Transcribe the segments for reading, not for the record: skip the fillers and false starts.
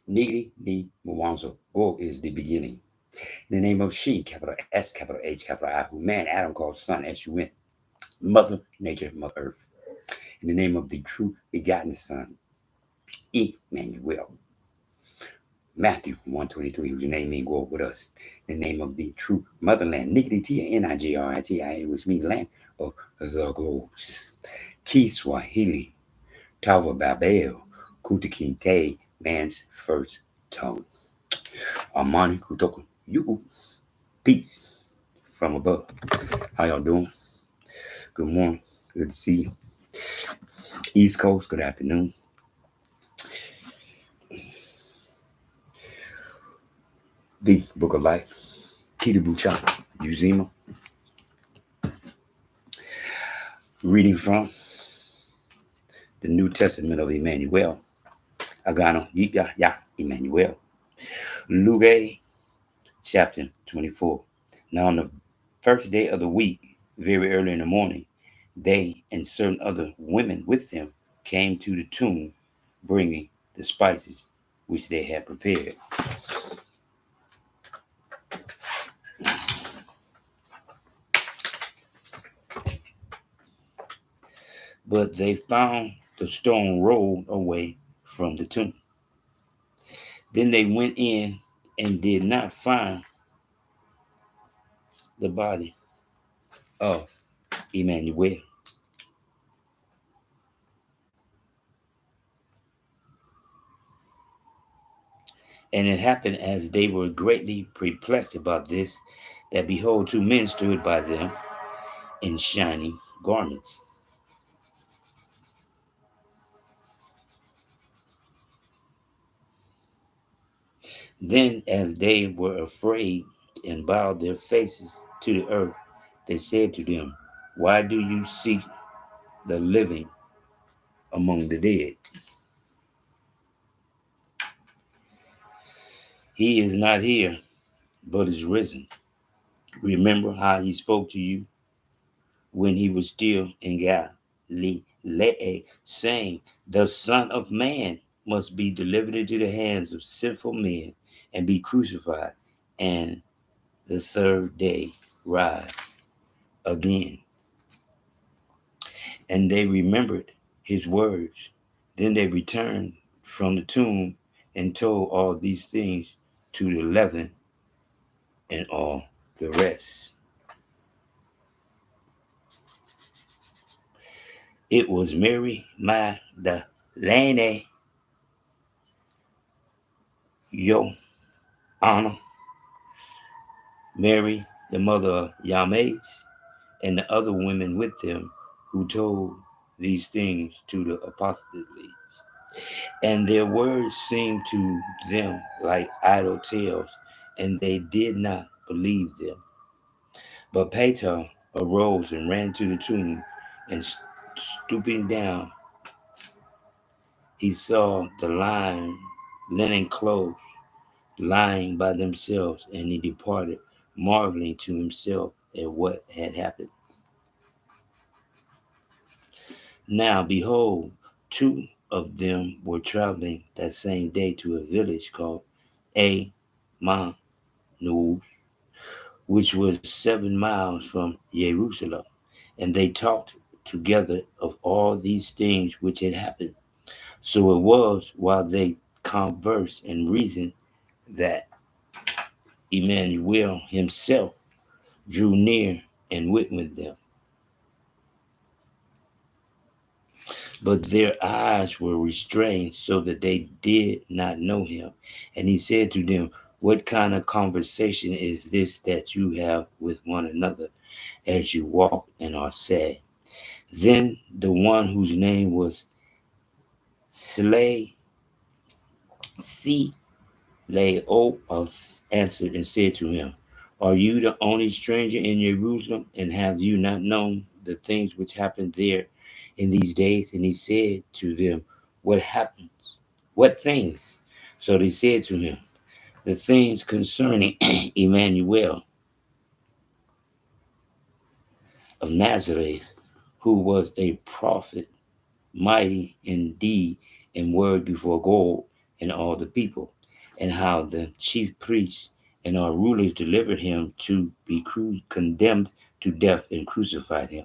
Nigli ni Mwanzo. Go is the beginning. In the name of she, capital S, capital H, capital I, who man Adam called son, S-U-N, Mother Nature, Mother Earth. In the name of the true begotten Son, Imanuel. Matthew 123, whose name means go with us. In the name of the true motherland, Nigritia, which means land of the goats. Kiswahili, Tava Babel, Kutakinte, man's first tongue. Amani Kutoko, you peace from above. How y'all doing? Good morning. Good to see you. East Coast, good afternoon. The Book of Life, Kitabucha, Uzima. Reading from the New Testament of Emmanuel. Agano, Jipya, Imanuel. Luke, chapter 24. Now on the first day of the week, very early in the morning, they and certain other women with them came to the tomb, bringing the spices which they had prepared. But they found the stone rolled away from the tomb. Then they went in and did not find the body of Imanuel. And it happened as they were greatly perplexed about this, that behold, two men stood by them in shining garments. Then, as they were afraid and bowed their faces to the earth, they said to them, why do you seek the living among the dead? He is not here, but is risen. Remember how he spoke to you when he was still in Galilee, saying, the Son of Man must be delivered into the hands of sinful men and be crucified, and the third day rise again. And they remembered his words. Then they returned from the tomb and told all these things to the 11 and all the rest. It was Mary Magdalene, Joanna, Mary, the mother of James, and the other women with them who told these things to the apostles. And their words seemed to them like idle tales, and they did not believe them. But Peter arose and ran to the tomb, and stooping down, he saw the linen clothes lying by themselves, and he departed, marveling to himself at what had happened. Now, behold, two of them were traveling that same day to a village called Imanuiel, which was 7 miles from Jerusalem, and they talked together of all these things which had happened. So it was while they conversed and reasoned that Imanuel himself drew near and went with them. But their eyes were restrained so that they did not know him. And he said to them, what kind of conversation is this that you have with one another as you walk and are sad? Then the one whose name was Cleopas answered and said to him, are you the only stranger in Jerusalem, and have you not known the things which happened there in these days? And he said to them, what happens? What things? So they said to him, the things concerning Emmanuel of Nazareth, who was a prophet, mighty in deed and word before God and all the people, and how the chief priests and our rulers delivered him to be condemned to death and crucified him.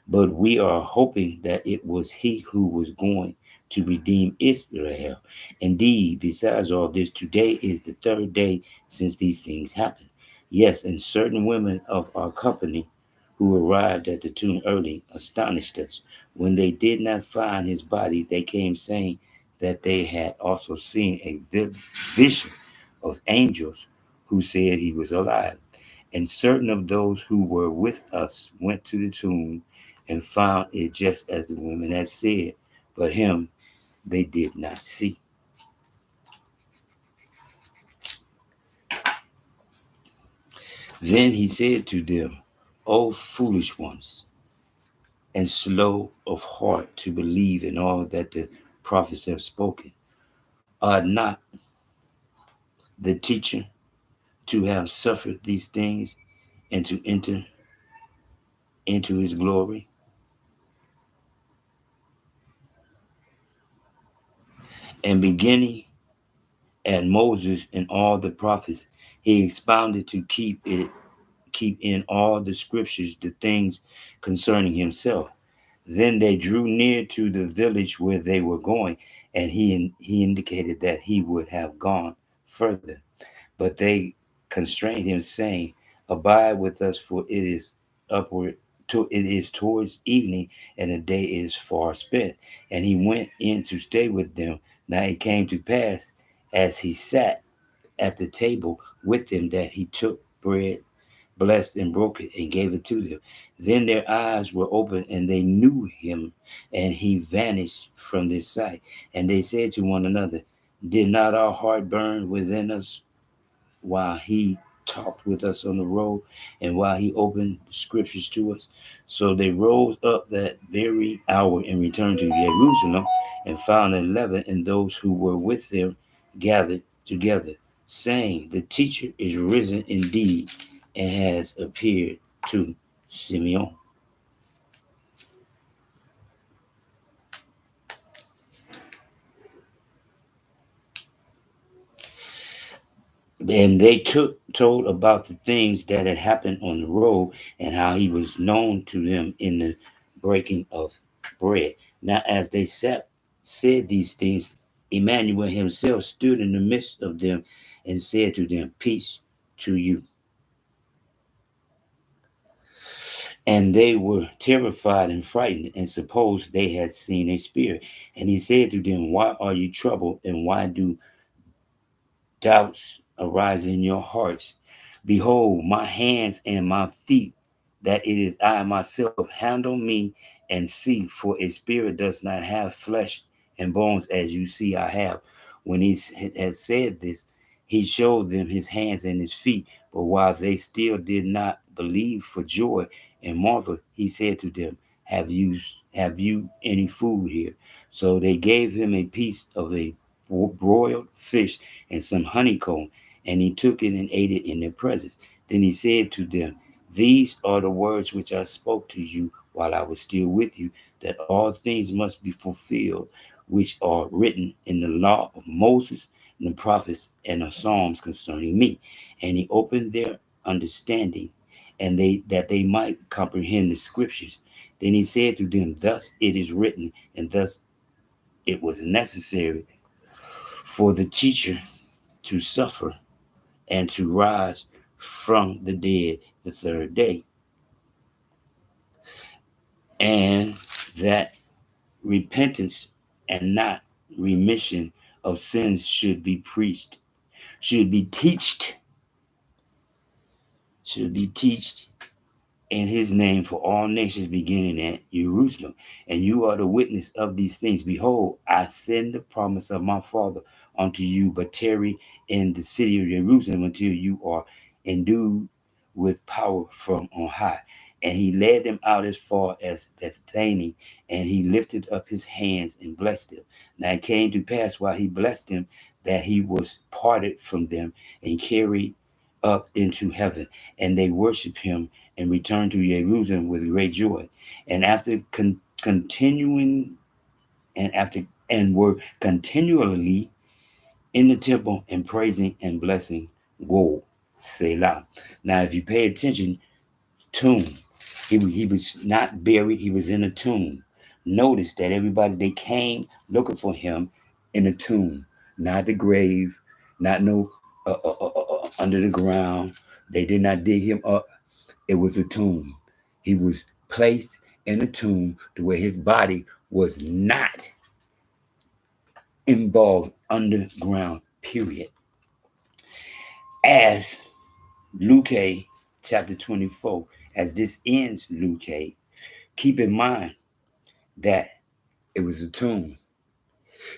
But we are hoping that it was he who was going to redeem Israel. Indeed, besides all this, today is the third day since these things happened. Yes, and certain women of our company who arrived at the tomb early astonished us. When they did not find his body, they came saying that they had also seen a vision of angels who said he was alive. And certain of those who were with us went to the tomb and found it just as the women had said, but him they did not see. Then he said to them, O foolish ones, and slow of heart to believe in all that the prophets have spoken. Are not the teacher to have suffered these things and to enter into his glory? And beginning at Moses and all the prophets, he expounded to keep in all the scriptures the things concerning himself. Then they drew near to the village where they were going, and he indicated that he would have gone further. But they constrained him, saying, Abide with us, for it is upward it is towards evening, and the day is far spent. And he went in to stay with them. Now it came to pass, as he sat at the table with them, that he took bread, blessed and broke it, and gave it to them. Then their eyes were opened, and they knew him, and he vanished from their sight. And they said to one another, Did not our heart burn within us while he talked with us on the road and while he opened the scriptures to us? So they rose up that very hour and returned to Jerusalem and found 11 and those who were with them gathered together, saying, The teacher is risen indeed and has appeared to Simeon. And they told about the things that had happened on the road and how he was known to them in the breaking of bread. Now, as they said these things, Emmanuel himself stood in the midst of them and said to them, Peace to you. And they were terrified and frightened and supposed they had seen a spirit. And he said to them, Why are you troubled, and why do doubts arise in your hearts? Behold, my hands and my feet, that it is I myself. Handle me and see, for a spirit does not have flesh and bones as you see I have. When he had said this, he showed them his hands and his feet. But while they still did not believe for joy and marvel, he said to them, have you any food here? So they gave him a piece of a broiled fish and some honeycomb, and he took it and ate it in their presence. Then he said to them, These are the words which I spoke to you while I was still with you, that all things must be fulfilled which are written in the law of Moses and the prophets and the Psalms concerning me. And he opened their understanding, and they might comprehend the scriptures. Then he said to them, Thus it is written, and thus it was necessary for the teacher to suffer and to rise from the dead the third day, and that repentance and not remission of sins should be teached, should be teached in his name for all nations beginning at Jerusalem. And you are the witness of these things. Behold, I send the promise of my Father unto you, but tarry in the city of Jerusalem until you are endued with power from on high. And he led them out as far as Bethany, and he lifted up his hands and blessed them. Now it came to pass while he blessed them that he was parted from them and carried up into heaven, and they worshiped him and returned to Jerusalem with great joy. And after continuing and were continually in the temple and praising and blessing God. Selah. Now, if you pay attention, tomb. He was not buried. He was in a tomb. Notice that everybody they came looking for him in a tomb, not the grave, not no under the ground. They did not dig him up. It was a tomb. He was placed in a tomb to where his body was not involved underground. Period. As Luke chapter 24, as this ends, Luke, keep in mind that it was a tomb.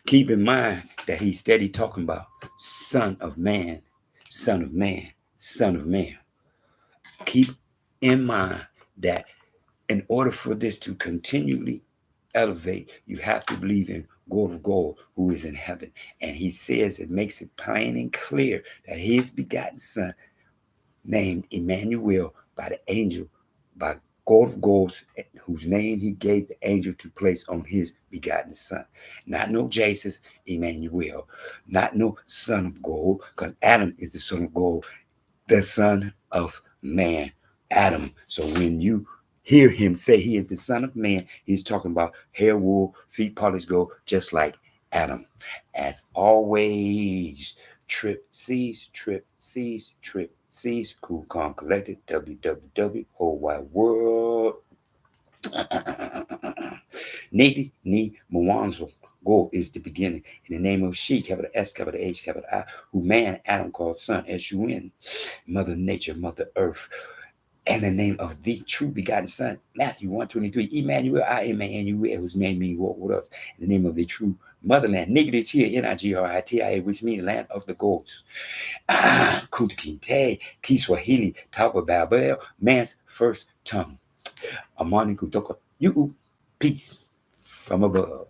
Keep in mind that he's steady talking about Son of Man, Son of Man, Son of Man. Keep in mind that in order for this to continually elevate, you have to believe in God of God who is in heaven. And he says it makes it plain and clear that his begotten son named Imanuel by the angel, by God of gods, whose name he gave the angel to place on his begotten son. Not no Jesus, Imanuel. Not no son of God, because Adam is the son of God, the son of man, Adam. So when you hear him say he is the son of man, he's talking about hair, wool, feet polished gold, just like Adam. As always, Trip C's, Trip C's, Trip C's, Cool Calm Collected, www, whole wide world. Nady Ni Mwanzo. Go is the beginning. In the name of she, capital S, capital H, capital I, who man, Adam called son, S-U-N, Mother Nature, Mother Earth. And the name of the true begotten Son, Matthew 1:23, Imanuel, I am Emmanuel, whose name means walk with us. In the name of the true motherland, Nigritiya, Nigritiya, which means land of the gods. Kunta Kinte, Kiswahili, Tapa Babel, man's first tongue. Amani Kutoka, you, peace from above.